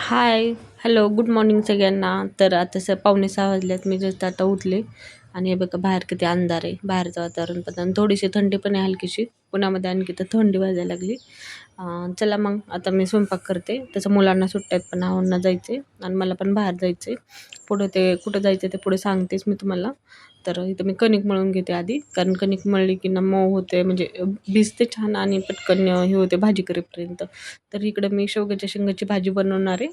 हाय, hello, good morning सगळ्यांना. तर आता 5:45 वाजल्यात. मी जस्ट आता उठले आणि हे बघा बाहेर किती अंधार आहे. बाहेरचं वातावरण पण आणि थोडीशी थंडी पण आहे हलकीशी. पुण्यामध्ये आणखी तर थंडी वाजायला लागली. चला मग आता मी स्वयंपाक करते. तसं मुलांना सुट्ट्या आहेत पण आहोंना जायचे आणि मला पण बाहेर जायचं पुढं ते कुठं जायचं ते पुढे सांगतेच मी तुम्हाला. तर इथं मी कणिक मळून घेते आधी, कारण कणिक मळली की ना मऊ होते, म्हणजे भिजते छान आणि पटकन हे होते भाजी करेपर्यंत. तर इकडं मी शेवग्याच्या शेंगाची भाजी बनवणार आहे.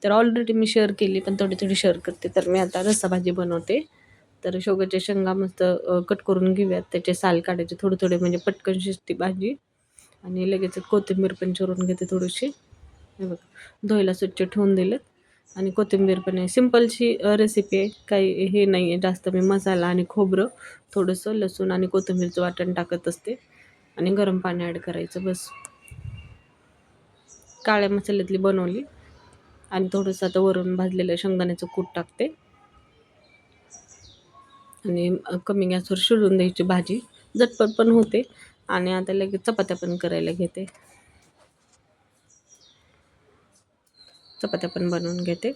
तर ऑलरेडी मी शेअर केली पण थोडी थोडी शेअर करते. तर मी आता रस्सा भाजी बनवते. तर शेवग्याच्या शेंगा मस्त कट करून घेऊयात, त्याचे साल काढायचे थोडे थोडे, म्हणजे पटकन शिजते भाजी. आणि लगेच कोथिंबीर पण चिरून घेते थोडीशी. हे बघा धुवायला स्वच्छ ठेवून दिलेत. आणि कोथिंबीर पण आहे. सिम्पलशी रेसिपी आहे, काही हे नाही आहे जास्त. मी मसाला आणि खोबरं, थोडंसं लसूण आणि कोथिंबीरचं वाटण टाकत असते आणि गरम पाणी ॲड करायचं बस. काळ्या मसाल्यातली बनवली. आणि थोडंसं आता वरून भाजलेलं शेंगदाण्याचं कूट टाकते आणि कमी गॅसवर शिजवून द्यायची भाजी. झटपट पण होते. आणि आता लगेच चपात्या पण करायला घेते. चपात्या पण बनवून घेते.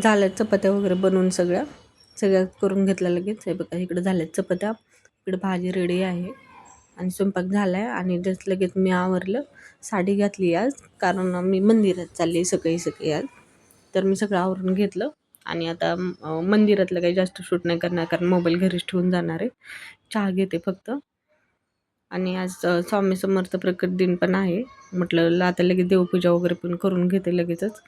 झाल्या चपात्या वगैरे बनवून सगळ्या करून घेतल्या लगेच. हे बघा इकडे झाल्यात चपात्या, इकडे भाजी रेडी आहे आणि स्वयंपाक झाला आहे. आणि जस्ट लगेच मी आवरलं. साडी घातली आज, कारण मी मंदिरात चालली सकाळी सकाळी आज. तर मी सगळं आवरून घेतलं. आणि आता मंदिरातलं काही जास्त शूट नाही करणार, कारण मोबाईल घरीच ठेवून जाणार आहे. चहा घेते फक्त. आणि आज स्वामी समर्थ प्रकट दिन पण आहे. म्हटलं आता लगेच देवपूजा वगैरे पण करून घेते लगेचच.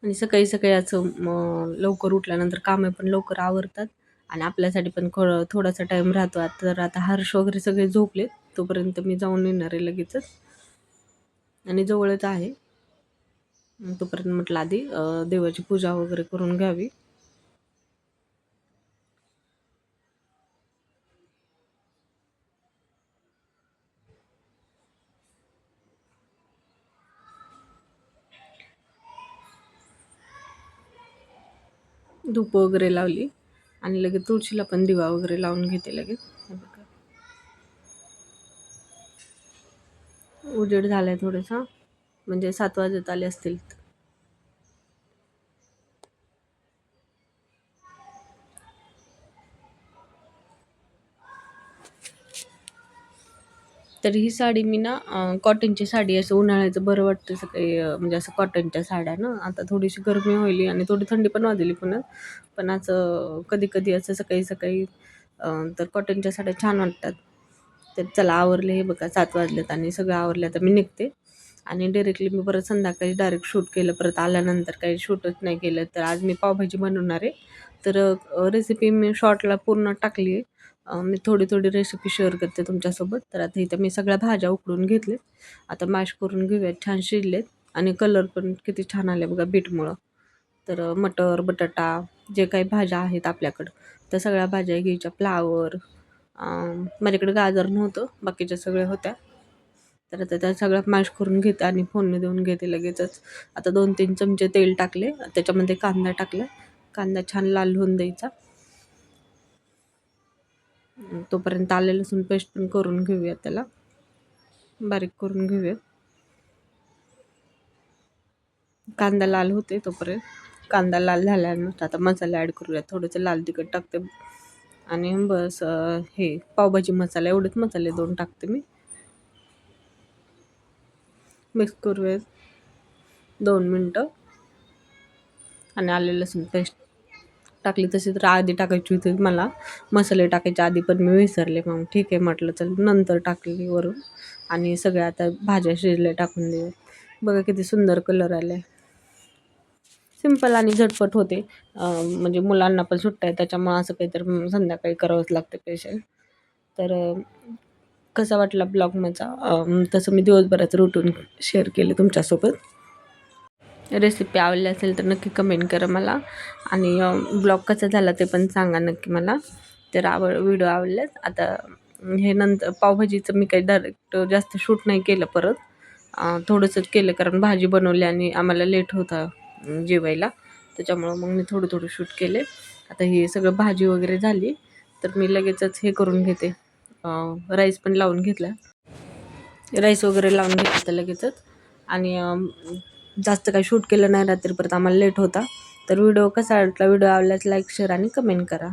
आणि सकाळी सकाळी असं लवकर उठल्यानंतर कामे पण लवकर आवरतात आणि आपल्यासाठी पण थोडासा टाईम राहतो. तर आता हर्ष वगैरे सगळे झोपलेत, तोपर्यंत मी जाऊन येणार आहे लगेचच. आणि जवळच आहे. मग तोपर्यंत म्हटलं आधी देवाची पूजा वगैरे करून घ्यावी. धूप वगैरे लावली आणि लगेच तुळशीला पण दिवा वगैरे लावून घेते लगेच. हे बघा. उजेड झालाय थोडासा, म्हणजे 7 वाजत आले असतील. तर ही साडी मी ना कॉटनची साडी, असं उन्हाळ्याचं बरं वाटतं सकाळी, म्हणजे असं कॉटनच्या साड्या ना. आता थोडीशी गरमी होईल आणि थोडी थंडी पण वाजली पुन्हा. पण असं कधी कधी असं सकाळी सकाळी तर कॉटनच्या साड्या छान वाटतात. तर चला आवरले. हे बघा 7 वाजलेत आणि सगळं आवरलं. आता मी निघते. आणि डायरेक्टली मी परत संध्याकाळी डायरेक्ट शूट केलं. परत आल्यानंतर काही शूटच नाही केलं. तर आज मी पावभाजी बनवणार आहे. तर रेसिपी मी शॉर्टला पूर्ण टाकली आहे. मी थोडी थोडी रेसिपी शेअर करते तुमच्यासोबत. तर आता इथं मी सगळ्या भाज्या उकडून घेतलेत. आता मॅश करून घेऊयात. छान शिजलेत आणि कलर पण किती छान आले बघा बीटमुळं. तर मटर, बटाटा, जे काही भाज्या आहेत आपल्याकडं, त्या सगळ्या भाज्या घ्यायच्या. फ्लावर, माझ्याकडे गाजर नव्हतं, बाकीच्या सगळ्या होत्या. तर आता त्या सगळ्या मॅश करून घेते आणि फोडणी देऊन घेते लगेचच. आता 2-3 चमचे तेल टाकले, त्याच्यामध्ये कांदा टाकला. कांदा छान लाल होऊन द्यायचा. तोपर्यंत आले लसूण पेस्ट पण करून घेऊया, त्याला बारीक करून घेऊया. कांदा लाल होते तोपर्यंत. कांदा लाल झाल्यानंतर आता मसाले ॲड करूया. थोडंसं लाल तिखट टाकते आणि बस हे पावभाजी मसाला एवढेच मसाले 2 टाकते मी. मिक्स करूया 2 मिनटं आणि आले लसूण पेस्ट टाकली. तशी तर आधी टाकायची होती मला, मसाले टाकायच्या आधी, पण मी विसरले. मग ठीक आहे म्हटलं चल नंतर टाकली वरून. आणि सगळ्या आता भाज्या शिजल्या टाकून देऊ. बघा किती सुंदर कलर आला आहे. सिंपल आणि झटपट होते. म्हणजे मुलांना पण सुट्ट्या आहे त्याच्यामुळं असं काहीतरी संध्याकाळी करावंच लागतं स्पेशल. तर कसा वाटला ब्लॉग माझा? तसं मी दिवसभराचं रुटीन शेअर केलं तुमच्यासोबत. रेसिपी आवडली असेल तर नक्की कमेंट करा मला. आणि ब्लॉग कसा झाला ते पण सांगा नक्की मला. तर व्हिडिओ आवडल्यास आता हे नंतर पावभाजीचं मी काही डायरेक्ट जास्त शूट नाही केलं परत. थोडंसंच केलं कारण भाजी बनवली आणि आम्हाला लेट होता जेवायला. त्याच्यामुळं मग मी थोडं शूट केले. आता हे सगळं भाजी वगैरे झाली तर मी लगेचच हे करून घेते. राईस पण लावून घेतला. राईस वगैरे लावून घेतलं तर लगेचच. आणि जास्त काही शूट केलं नाही रात्री, परत आम्हाला लेट होता. तर व्हिडिओ कसा वाटला? व्हिडिओ आवडल्यास लाईक, शेअर आणि कमेंट करा.